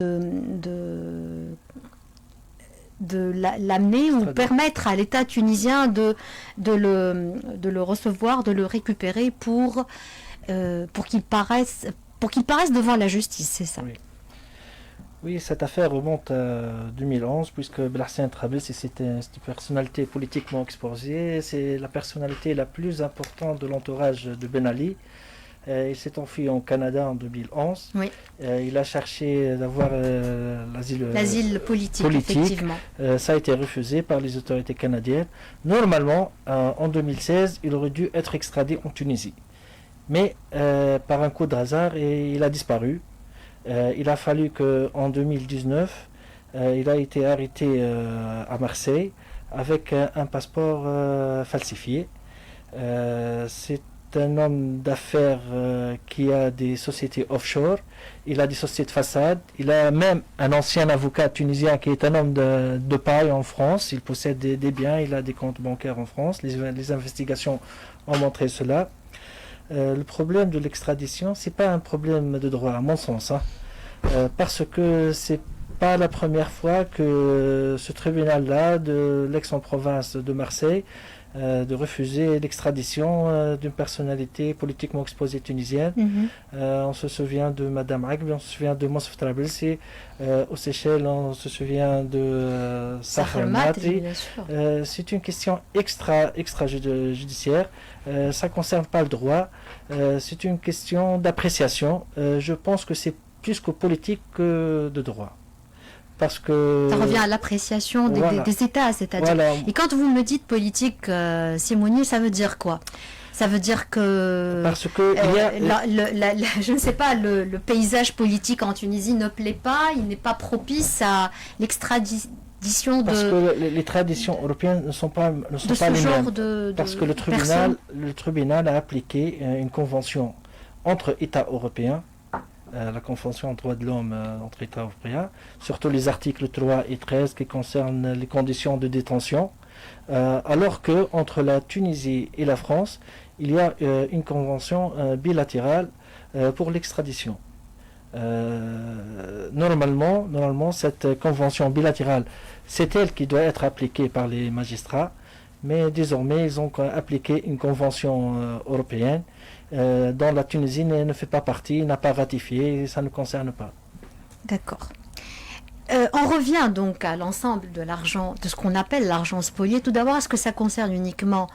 de, l'amener ou permettre à l'État tunisien de le recevoir, de le récupérer pour qu'il paraisse devant la justice, c'est ça. Oui. Oui, cette affaire remonte à 2011, puisque Belhassan Trabelsi, c'est une personnalité politiquement exposée, c'est la personnalité la plus importante de l'entourage de Ben Ali. Il s'est enfui au Canada en 2011. Oui. Il a cherché d'avoir l'asile politique, effectivement. Ça a été refusé par les autorités canadiennes. Normalement, en 2016, il aurait dû être extradé en Tunisie. Mais par un coup de hasard, il a disparu. Il a fallu qu'en 2019, il a été arrêté à Marseille avec un passeport falsifié. C'est un homme d'affaires qui a des sociétés offshore, il a des sociétés de façade, il a même un ancien avocat tunisien qui est un homme de paille en France, il possède des biens, il a des comptes bancaires en France, les investigations ont montré cela. Le problème de l'extradition, c'est pas un problème de droit, à mon sens, parce que c'est pas la première fois que ce tribunal-là de l'Aix-en-Provence de Marseille de refuser l'extradition d'une personnalité politiquement exposée tunisienne. On se souvient de Madame Agbi, on se souvient de Monsef Trabelsi, aux Seychelles, on se souvient de Sahar Matri. C'est une question extra-judiciaire. Ça ne concerne pas le droit. C'est une question d'appréciation. Je pense que c'est plus que politique que de droit. Parce que ça revient à l'appréciation des États, c'est-à-dire. Voilà. Et quand vous me dites politique, Simoni, ça veut dire quoi? Ça veut dire que parce que je ne sais pas, le paysage politique en Tunisie ne plaît pas, il n'est pas propice à l'extradition parce que les traditions européennes ne sont pas les mêmes. Parce que le tribunal a appliqué une convention entre États européens. La Convention des droits de l'homme entre États européens, surtout les articles 3 et 13 qui concernent les conditions de détention, alors que entre la Tunisie et la France, il y a une convention bilatérale pour l'extradition. Normalement, cette convention bilatérale, c'est elle qui doit être appliquée par les magistrats, mais désormais, ils ont appliqué une convention européenne dont la Tunisie ne fait pas partie, n'a pas ratifié, ça ne concerne pas. D'accord. On revient donc à l'ensemble de l'argent, de ce qu'on appelle l'argent spolié. Tout d'abord, est-ce que ça concerne uniquement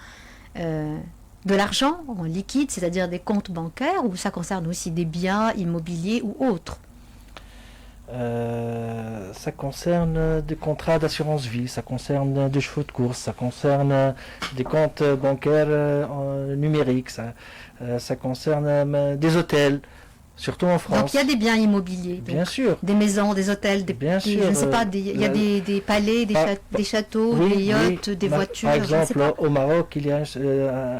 de l'argent en liquide, c'est-à-dire des comptes bancaires, ou ça concerne aussi des biens immobiliers ou autres? Ça concerne des contrats d'assurance vie, ça concerne des chevaux de course, ça concerne des comptes bancaires numériques, ça concerne des hôtels, surtout en France. Donc il y a des biens immobiliers, bien sûr. Des maisons, des hôtels, je ne sais pas, il y a des palais, des châteaux, des yachts, des voitures. Par exemple, au Maroc, il y a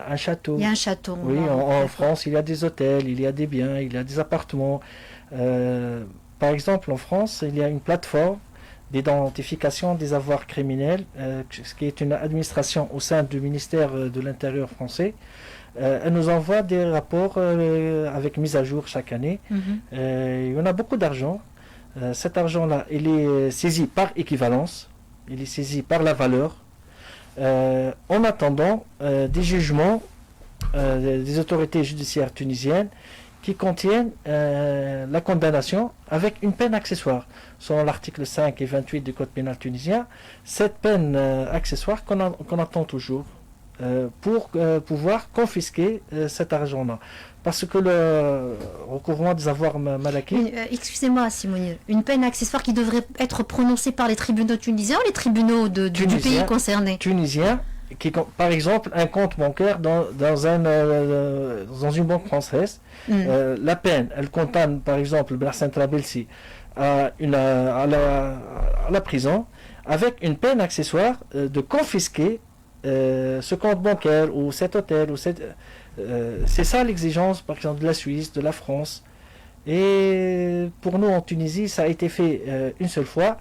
un château. Il y a un château. Oui, en France, il y a des hôtels, il y a des biens, il y a des appartements. Par exemple, en France, il y a une plateforme d'identification des avoirs criminels, ce qui est une administration au sein du ministère de l'Intérieur français. Elle nous envoie des rapports avec mise à jour chaque année. Il y en a beaucoup d'argent. Cet argent-là, il est saisi par équivalence, il est saisi par la valeur. En attendant des jugements des autorités judiciaires tunisiennes qui contiennent la condamnation avec une peine accessoire. Selon l'article 5 et 28 du Code pénal tunisien, cette peine accessoire qu'on attend toujours pour pouvoir confisquer cet argent-là. Parce que le recouvrement des avoirs mal acquis... Excusez-moi, Simoni, une peine accessoire qui devrait être prononcée par les tribunaux tunisiens ou les tribunaux du pays concerné? Tunisiens, par exemple, un compte bancaire dans une banque française, la peine, elle condamne par exemple Belhassan Trabelsi à la prison, avec une peine accessoire de confisquer ce compte bancaire ou cet hôtel. C'est ça l'exigence, par exemple, de la Suisse, de la France. Et pour nous en Tunisie, ça a été fait une seule fois.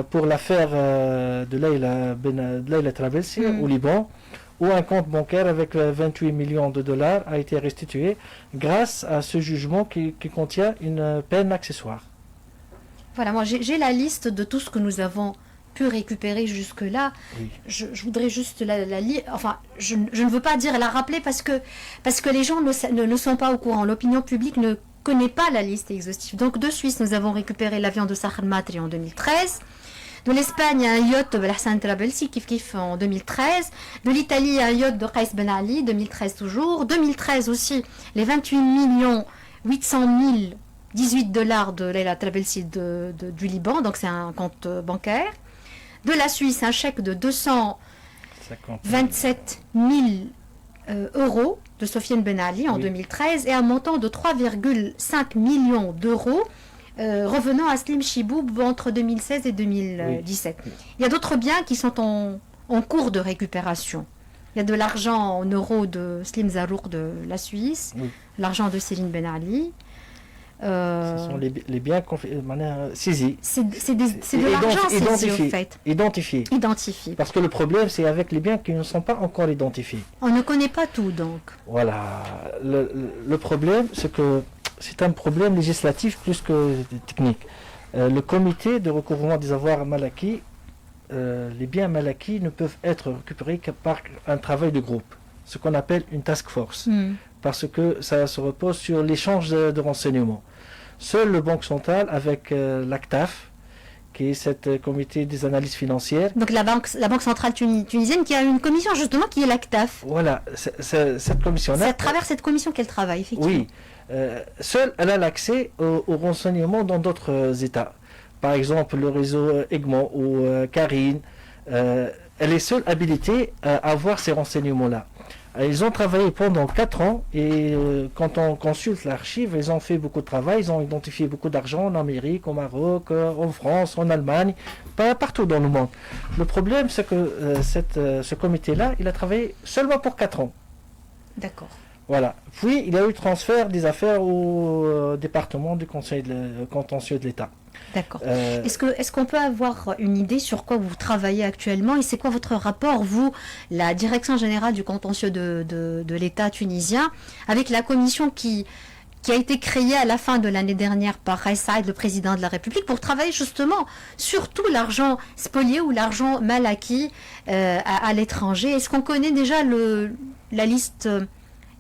Pour l'affaire de Leïla Trabelsi au Liban, où un compte bancaire avec 28 millions de dollars a été restitué grâce à ce jugement qui contient une peine accessoire. Voilà, moi j'ai la liste de tout ce que nous avons pu récupérer jusque-là. Oui. Je voudrais juste la lire. Enfin, je ne veux pas dire la rappeler parce que les gens ne sont pas au courant. L'opinion publique ne connaît pas la liste exhaustive. Donc de Suisse, nous avons récupéré l'avion de Sahar Matri en 2013. De l'Espagne, un yacht de Belhassan Trabelsi, Kif en 2013. De l'Italie, un yacht de Qais Ben Ali, 2013 toujours. 2013 aussi, les 28 800 018 $ de Leila Trabelsi du Liban. Donc c'est un compte bancaire. De la Suisse, un chèque de 227 000 euros de Sofiane Ben Ali en 2013 et un montant de 3,5 millions d'euros revenant à Slim Chiboub entre 2016 et 2017. Oui. Il y a d'autres biens qui sont en cours de récupération. Il y a de l'argent en euros de Slim Zarouk de la Suisse, l'argent de Céline Ben Ali. Ce sont les biens de manière saisie. C'est de l'argent saisi, au fait. Identifié. Parce que le problème, c'est avec les biens qui ne sont pas encore identifiés. On ne connaît pas tout, donc. Voilà. Le problème, c'est que c'est un problème législatif plus que technique. Le comité de recouvrement des avoirs mal acquis, les biens mal acquis ne peuvent être récupérés que par un travail de groupe, ce qu'on appelle une task force. Parce que ça se repose sur l'échange de renseignements. Seul le Banque centrale, avec l'ACTAF, qui est cette comité des analyses financières. Donc la banque centrale tunisienne qui a une commission justement qui est l'ACTAF. Voilà, cette commission-là. C'est à travers cette commission qu'elle travaille, effectivement. Oui, seule elle a l'accès aux renseignements dans d'autres États. Par exemple, le réseau Egmont ou Karine. Elle est seule habilitée à avoir ces renseignements-là. Ils ont travaillé pendant 4 ans et quand on consulte l'archive, ils ont fait beaucoup de travail, ils ont identifié beaucoup d'argent en Amérique, au Maroc, en France, en Allemagne, pas partout dans le monde. Le problème, c'est que ce comité-là, il a travaillé seulement pour 4 ans. D'accord. Voilà. Puis, il y a eu transfert des affaires au département du conseil contentieux de l'État. D'accord. Est-ce qu'on peut avoir une idée sur quoi vous travaillez actuellement et c'est quoi votre rapport, vous, la Direction générale du contentieux de l'État tunisien, avec la commission qui a été créée à la fin de l'année dernière par Kais Saïed, le président de la République, pour travailler justement sur tout l'argent spolié ou l'argent mal acquis à l'étranger. Est-ce qu'on connaît déjà la liste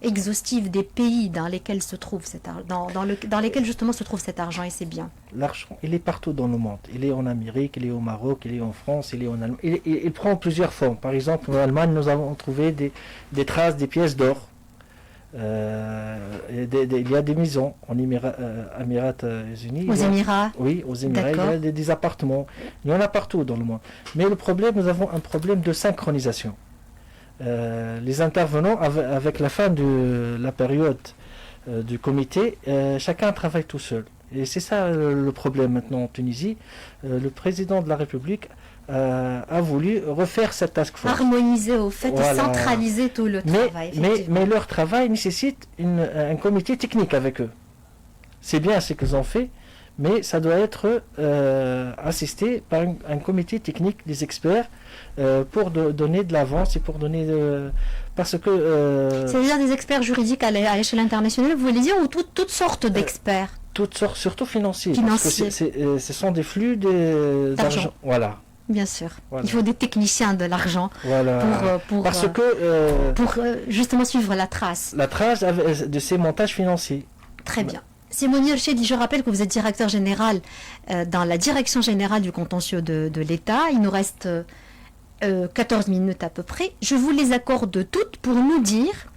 exhaustive des pays dans lesquels se trouve dans lesquels justement se trouve cet argent et ces biens? L'argent, il est partout dans le monde. Il est en Amérique, il est au Maroc, il est en France, il est en Allemagne. Il prend plusieurs formes. Par exemple, en Allemagne, nous avons trouvé des traces, des pièces d'or. Il y a des maisons en Émirats Unis. Aux Émirats? Oui, aux Émirats. Il y a des appartements. Il y en a partout dans le monde. Mais le problème, nous avons un problème de synchronisation. Les intervenants, avec la fin de la période du comité, chacun travaille tout seul. Et c'est ça le problème maintenant en Tunisie. Le président de la République a voulu refaire cette task force. Harmoniser au fait et centraliser tout le travail. Mais leur travail nécessite un comité technique avec eux. C'est bien ce qu'ils ont fait, mais ça doit être assisté par un comité technique des experts pour donner de l'avance et pour donner parce que c'est-à-dire des experts juridiques à l'échelle internationale, vous voulez dire, ou toutes sortes d'experts? Toutes sortes, surtout financiers. Parce que ce sont des flux d'argent. Voilà. Bien sûr. Voilà. Il faut des techniciens de l'argent pour justement suivre la trace. La trace de ces montages financiers. Très bien. Simone Rchedi, je rappelle que vous êtes directeur général dans la Direction générale du contentieux de l'État. Il nous reste 14 minutes à peu près. Je vous les accorde toutes pour nous dire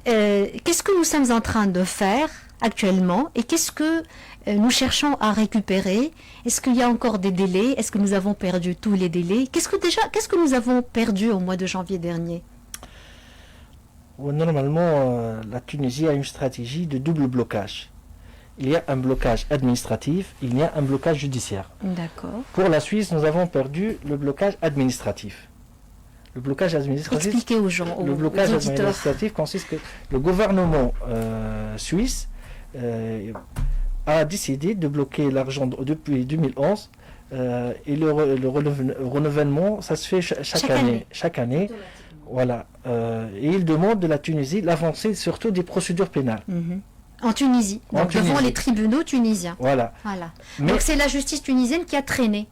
qu'est-ce que nous sommes en train de faire actuellement et qu'est-ce que nous cherchons à récupérer. Est-ce qu'il y a encore des délais? Est-ce que nous avons perdu tous les délais? Qu'est-ce que nous avons perdu au mois de janvier dernier? Normalement, la Tunisie a une stratégie de double blocage. Il y a un blocage administratif, il y a un blocage judiciaire. D'accord. Pour la Suisse, nous avons perdu le blocage administratif. Le blocage administratif. Expliquez aux gens, le blocage administratif consiste que le gouvernement suisse a décidé de bloquer l'argent depuis 2011 et le renouvellement, ça se fait chaque année. Voilà. Et il demande de la Tunisie l'avancée surtout des procédures pénales. En Tunisie, En donc devant Tunisie. les tribunaux tunisiens. Voilà. Voilà. Mais Donc c'est la justice tunisienne qui a traîné.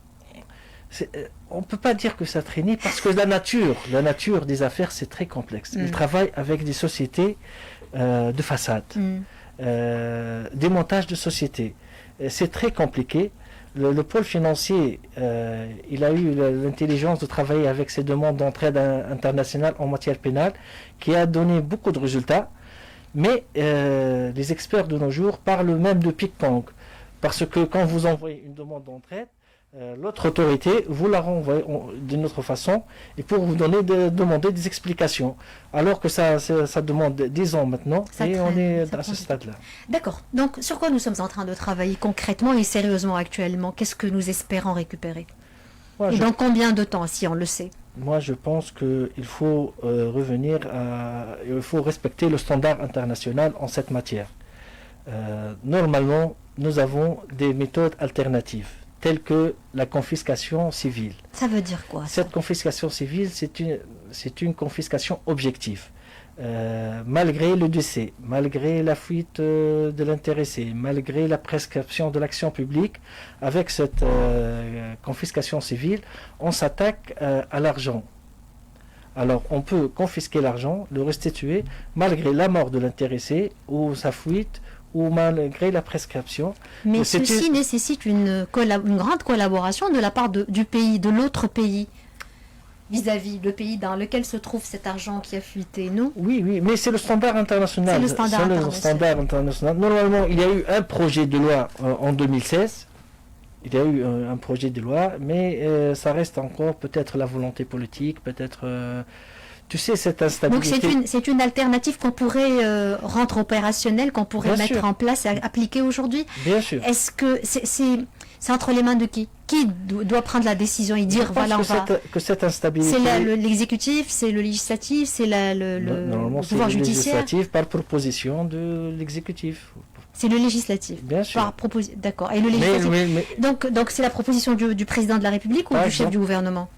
on ne peut pas dire que ça traînait parce que la nature des affaires, c'est très complexe. Ils travaillent avec des sociétés de façade, des montages de sociétés. C'est très compliqué. Le pôle financier, il a eu l'intelligence de travailler avec ces demandes d'entraide internationale en matière pénale qui a donné beaucoup de résultats. Mais les experts de nos jours parlent même de ping-pong. Parce que quand vous envoyez une demande d'entraide, l'autre autorité vous la renvoie d'une autre façon et pour vous demander des explications. Alors que ça demande 10 ans maintenant et on est à ce stade-là. D'accord. Donc sur quoi nous sommes en train de travailler concrètement et sérieusement actuellement? Qu'est-ce que nous espérons récupérer? Et dans combien de temps, si on le sait? Moi, je pense qu'il faut il faut respecter le standard international en cette matière. Normalement, nous avons des méthodes alternatives, telles que la confiscation civile. Ça veut dire quoi, ça? Cette confiscation civile, c'est une confiscation objective. Malgré le décès, malgré la fuite de l'intéressé, malgré la prescription de l'action publique, avec cette confiscation civile, on s'attaque à l'argent. Alors on peut confisquer l'argent, le restituer, malgré la mort de l'intéressé ou sa fuite, ou malgré la prescription. Mais ceci nécessite une grande collaboration de la part du pays, de l'autre pays, vis-à-vis le pays dans lequel se trouve cet argent qui a fuité, non? Oui, mais c'est le standard international. C'est le standard international. Normalement, il y a eu un projet de loi en 2016. Il y a eu un projet de loi, mais ça reste encore peut-être la volonté politique, peut-être... tu sais, cette instabilité... Donc c'est une alternative qu'on pourrait rendre opérationnelle, qu'on pourrait mettre en place et appliquer aujourd'hui. Bien sûr. Est-ce que c'est entre les mains de qui? Qui doit prendre la décision et dire voilà, on va... que cette instabilité... C'est l'exécutif, c'est le législatif, c'est le pouvoir judiciaire. Législatif par proposition de l'exécutif. C'est le législatif. Bien sûr. D'accord. Et le législatif. Donc c'est la proposition du président de la République ou du chef du gouvernement?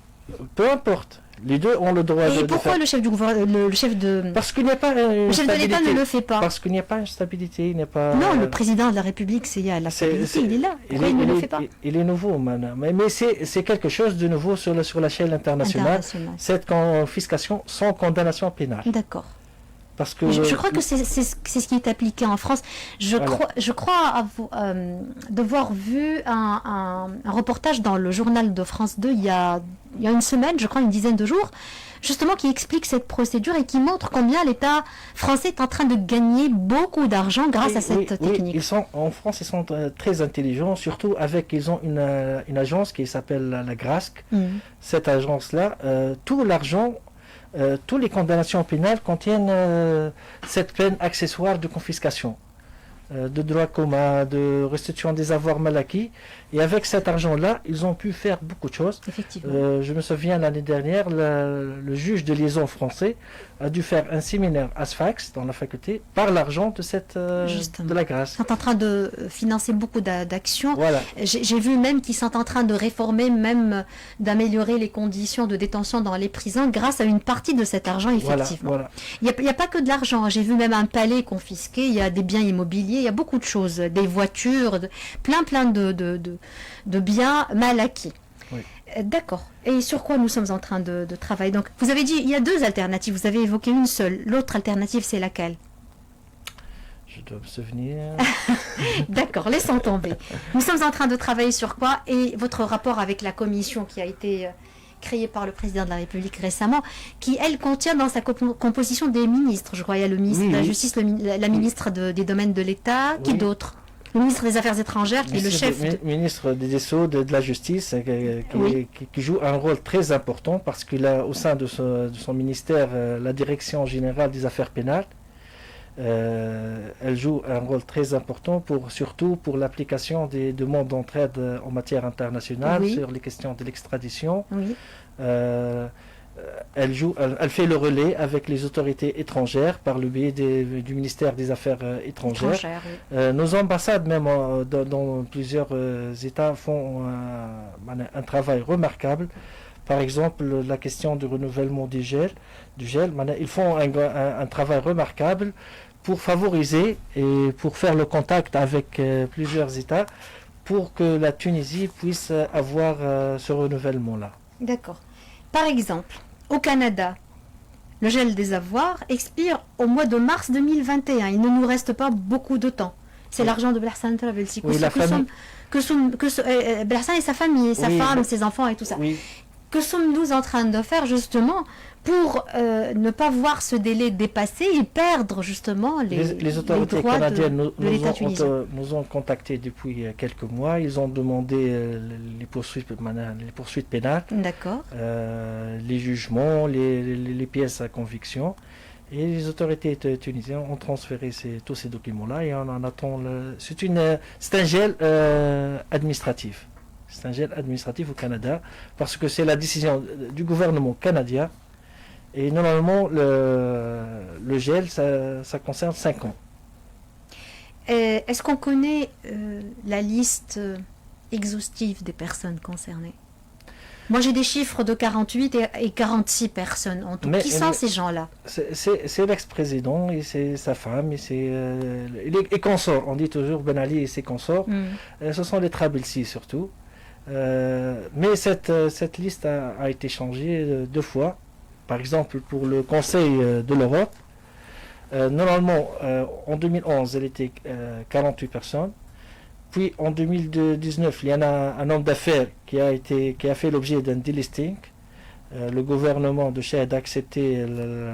Peu importe. Les deux ont le droit de faire. Et pourquoi le chef du gouvernement, le chef de... Parce qu'il n'y a pas le chef de l'État ne le fait pas. Parce qu'il n'y a pas une stabilité, il n'y a pas... Non, le président de la République, la stabilité, il est là. Pourquoi il ne le fait pas? Il est nouveau, madame. Mais c'est quelque chose de nouveau sur l'échelle internationale. Cette confiscation sans condamnation pénale. D'accord. Parce que je crois que c'est ce qui est appliqué en France. Je crois devoir vu un reportage dans le journal de France 2 il y a une semaine, je crois une dizaine de jours, justement qui explique cette procédure et qui montre combien l'État français est en train de gagner beaucoup d'argent grâce à cette technique. En France, ils sont très intelligents, surtout ils ont une agence qui s'appelle la GRASC. Cette agence-là, tout l'argent... toutes les condamnations pénales contiennent cette peine accessoire de confiscation, de droit commun, de restitution des avoirs mal acquis. Et avec cet argent-là, ils ont pu faire beaucoup de choses. Effectivement. Je me souviens l'année dernière, le juge de liaison français a dû faire un séminaire à Sfax, dans la faculté, par l'argent de la grâce. Ils sont en train de financer beaucoup d'actions. Voilà. J'ai vu même qu'ils sont en train de réformer, même d'améliorer les conditions de détention dans les prisons grâce à une partie de cet argent, effectivement. Voilà. Il n'y a pas que de l'argent. J'ai vu même un palais confisqué, il y a des biens immobiliers, il y a beaucoup de choses, des voitures, plein de biens mal acquis. Oui. D'accord. Et sur quoi nous sommes en train de travailler? Donc, vous avez dit, il y a deux alternatives, vous avez évoqué une seule. L'autre alternative, c'est laquelle? Je dois me souvenir. D'accord, laissons tomber. Nous sommes en train de travailler sur quoi? Et votre rapport avec la commission qui a été créée par le président de la République récemment, qui, elle, contient dans sa composition des ministres. Je crois il y a le ministre de la Justice, la ministre des Domaines de l'État, qui d'autre? Le ministre des Affaires étrangères, qui est le chef... Ministre des Sceaux, de la Justice, qui joue un rôle très important parce qu'il a au sein de son ministère la Direction générale des affaires pénales. Elle joue un rôle très important surtout pour l'application des demandes d'entraide en matière internationale sur les questions de l'extradition. Elle fait le relais avec les autorités étrangères par le biais du ministère des Affaires étrangères. Nos ambassades, même dans plusieurs États, font un travail remarquable. Par exemple, la question du renouvellement du gel, ils font un travail remarquable pour favoriser et pour faire le contact avec plusieurs États pour que la Tunisie puisse avoir ce renouvellement-là. D'accord. Par exemple, au Canada, le gel des avoirs expire au mois de mars 2021. Il ne nous reste pas beaucoup de temps. C'est l'argent de Bersan Travelsi. Oui, la famille. Bersan et sa famille, sa femme, ses enfants et tout ça. Oui. Que sommes-nous en train de faire justement pour ne pas voir ce délai dépasser et perdre justement les autorités droits canadiennes de l'État tunisien. nous ont contactés depuis quelques mois. Ils ont demandé les poursuites pénales, D'accord. Les jugements, les pièces à conviction. Et les autorités tunisiennes ont transféré tous ces documents-là et on en attend. C'est un gel administratif. C'est un gel administratif au Canada parce que c'est la décision du gouvernement canadien. Et normalement, le gel, ça concerne 5 ans. Est-ce qu'on connaît la liste exhaustive des personnes concernées? Moi, j'ai des chiffres de 48 et 46 personnes en tout. Qui sont ces gens-là? C'est l'ex-président et c'est sa femme et consorts. On dit toujours Ben Ali et ses consorts. Ce sont les Travelsi surtout. Mais cette liste a été changée 2 fois. Par exemple, pour le Conseil de l'Europe, normalement, en 2011, elle était 48 personnes. Puis en 2019, il y en a un homme d'affaires qui a fait l'objet d'un delisting. Le gouvernement de Chahed a accepté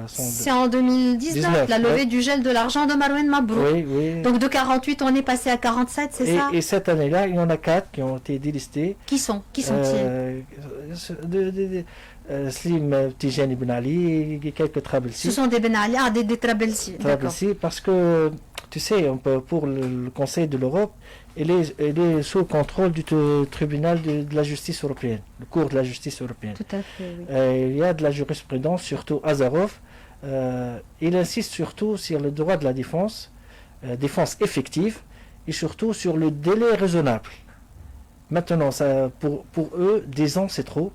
C'est en 2019, la levée du gel de l'argent de Marouane Mabrouk. Oui. Donc de 48, on est passé à 47, c'est ça? Et cette année-là, il y en a 4 qui ont été délistés. Qui sont-ils? Slim Tijani Ben Ali et quelques Travelsi. Ce sont des Ben Ali, des Travelsi. Travelsi, parce que, tu sais, pour le Conseil de l'Europe, elle est sous le contrôle du tribunal de la justice européenne, le cours de la justice européenne. Tout à fait, oui. Il y a de la jurisprudence, surtout Azarov. Il insiste surtout sur le droit de la défense effective, et surtout sur le délai raisonnable. Maintenant, pour eux, 10 ans, c'est trop.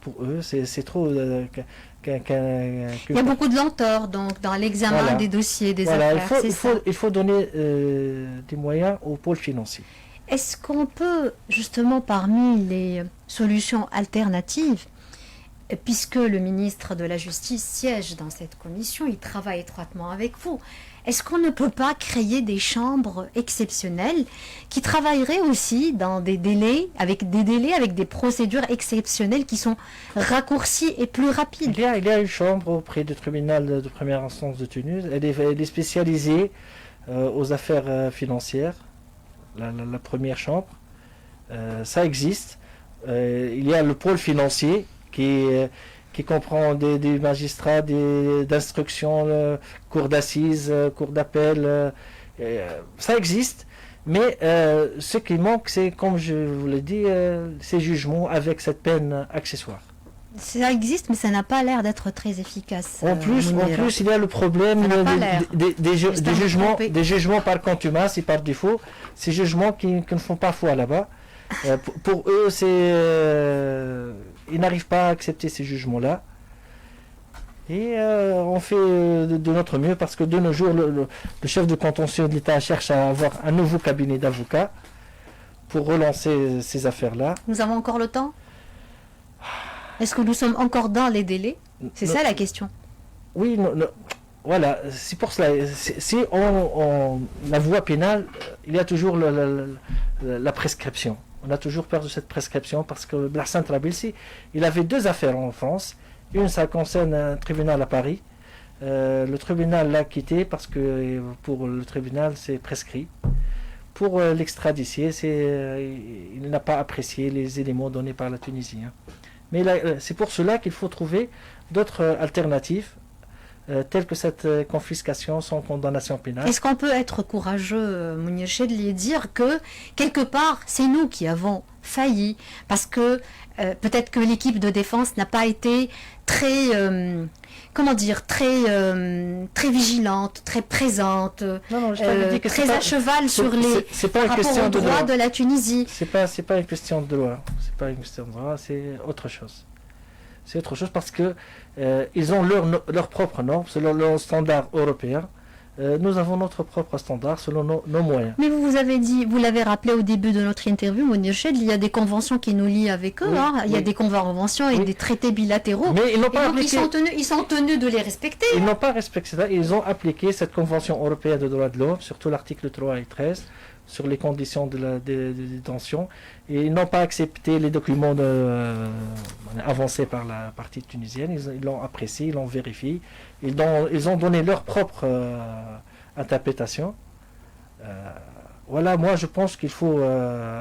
Pour eux, c'est trop. Il y a beaucoup de lenteur donc, dans l'examen des dossiers, des affaires. Il faut donner des moyens au pôle financier. Est-ce qu'on peut, justement, parmi les solutions alternatives, puisque le ministre de la Justice siège dans cette commission, il travaille étroitement avec vous, est-ce qu'on ne peut pas créer des chambres exceptionnelles qui travailleraient aussi dans des délais, avec des procédures exceptionnelles qui sont raccourcies et plus rapides? Il y a une chambre auprès du tribunal de première instance de Tunis. Elle est spécialisée aux affaires financières, la première chambre. Ça existe. Il y a le pôle financier qui comprend des magistrats d'instruction, cours d'assises, cours d'appel. Ça existe, mais ce qui manque, c'est, comme je vous l'ai dit, ces jugements avec cette peine accessoire. Ça existe, mais ça n'a pas l'air d'être très efficace. En plus, il y a le problème des jugements par contumace et par défaut. Ces jugements qui ne font pas foi là-bas. Pour eux, ils n'arrivent pas à accepter ces jugements-là. Et on fait de notre mieux parce que de nos jours, le chef de contentieux de l'État cherche à avoir un nouveau cabinet d'avocats pour relancer ces affaires-là. Nous avons encore le temps? Est-ce que nous sommes encore dans les délais? C'est ça la question. Oui, voilà, c'est pour cela. Si la voie pénale, il y a toujours la prescription. On a toujours peur de cette prescription parce que Bersan Travelsi, il avait 2 affaires en France. Une, ça concerne un tribunal à Paris. Le tribunal l'a quitté parce que pour le tribunal, c'est prescrit. Pour l'extradicier, il n'a pas apprécié les éléments donnés par la Tunisie. Mais c'est pour cela qu'il faut trouver d'autres alternatives, telles que cette confiscation sans condamnation pénale. Est-ce qu'on peut être courageux, Mounir Chedli, et dire que, quelque part, c'est nous qui avons failli, parce que peut-être que l'équipe de défense n'a pas été très, très vigilante, très présente, très à cheval sur les rapports aux droits de la Tunisie. C'est pas une question de loi. C'est pas une question de loi, c'est autre chose. C'est autre chose parce que ils ont leurs propres normes, selon leurs standards européens. nous avons notre propre standard selon nos moyens. Mais vous avez dit, vous l'avez rappelé au début de notre interview, Mounir Chedli, il y a des conventions qui nous lient avec eux, Oui, hein. Il y a des conventions et des traités bilatéraux. Mais ils n'ont Et pas donc appliqué. ils sont tenus de les respecter. Ils n'ont pas respecté ça. Ils ont appliqué cette Convention européenne des droits de l'homme, surtout l'article 3 et 13, sur les conditions de détention. Et ils n'ont pas accepté les documents avancés par la partie tunisienne. Ils l'ont apprécié, ils l'ont vérifié. Ils ont donné leur propre interprétation. Voilà, moi je pense qu'il faut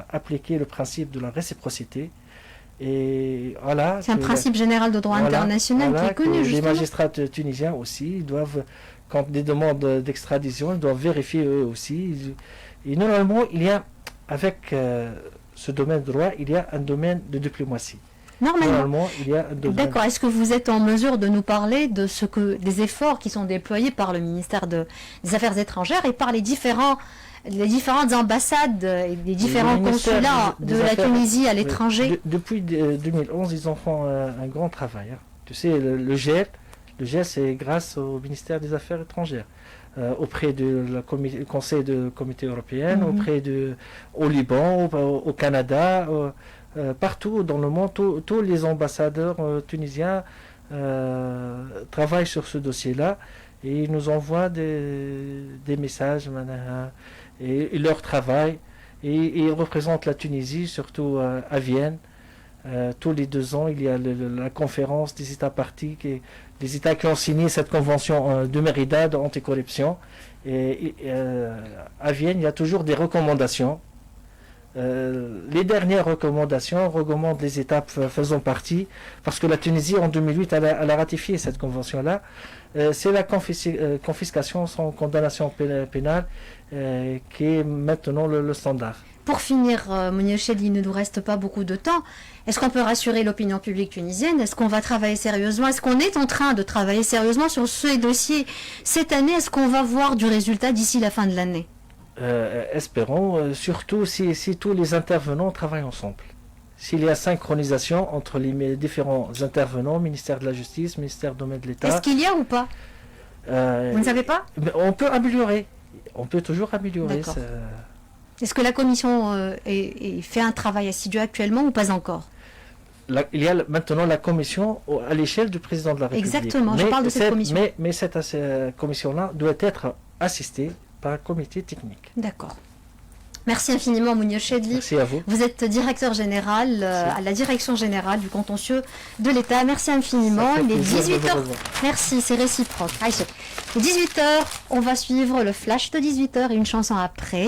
appliquer le principe de la réciprocité. Et voilà, C'est un principe général de droit international qui est connu, les justement. magistrats tunisiens aussi, ils doivent, quand des demandes d'extradition, ils doivent vérifier eux aussi. Et normalement, il y a, avec ce domaine de droit, il y a un domaine de diplomatie. Normalement, il y a un domaine. D'accord. Est-ce que vous êtes en mesure de nous parler de des efforts qui sont déployés par le ministère des Affaires étrangères et par les différentes ambassades et les différents consulats de la Tunisie à l'étranger? Depuis 2011, ils en font un grand travail. Hein. Tu sais, le GEL, c'est grâce au ministère des Affaires étrangères, auprès du Conseil de Comité européen, au Liban, au Canada, partout dans le monde, tous les ambassadeurs tunisiens travaillent sur ce dossier-là et ils nous envoient des messages et leur travail. Et ils représentent la Tunisie, surtout à Vienne. Tous les 2 ans, il y a la conférence des États partis, des États qui ont signé cette convention de Mérida d'anticorruption. Et à Vienne, il y a toujours des recommandations. Les dernières recommandations recommandent les États faisant partie, parce que la Tunisie, en 2008, elle a ratifié cette convention-là. C'est la confiscation sans condamnation pénale qui est maintenant le standard. Pour finir, Mounir Chedli, il ne nous reste pas beaucoup de temps. Est-ce qu'on peut rassurer l'opinion publique tunisienne? Est-ce qu'on va travailler sérieusement? Est-ce qu'on est en train de travailler sérieusement sur ce dossier cette année? Est-ce qu'on va voir du résultat d'ici la fin de l'année? Espérons, surtout si tous les intervenants travaillent ensemble. S'il y a synchronisation entre les différents intervenants, ministère de la Justice, ministère du domaine de l'État. Est-ce qu'il y a ou pas? Vous ne savez pas? On peut améliorer. On peut toujours améliorer. Est-ce que la commission fait un travail assidu actuellement ou pas encore? Il y a maintenant la commission à l'échelle du président de la République. Exactement, je parle de cette commission. Mais cette commission-là doit être assistée par un comité technique. D'accord. Merci infiniment, Mounir Chedli. Merci à vous. Vous êtes directeur général à la direction générale du contentieux de l'État. Merci infiniment. Il est 18h. Merci, c'est réciproque. Il est 18h. On va suivre le flash de 18h et une chanson après.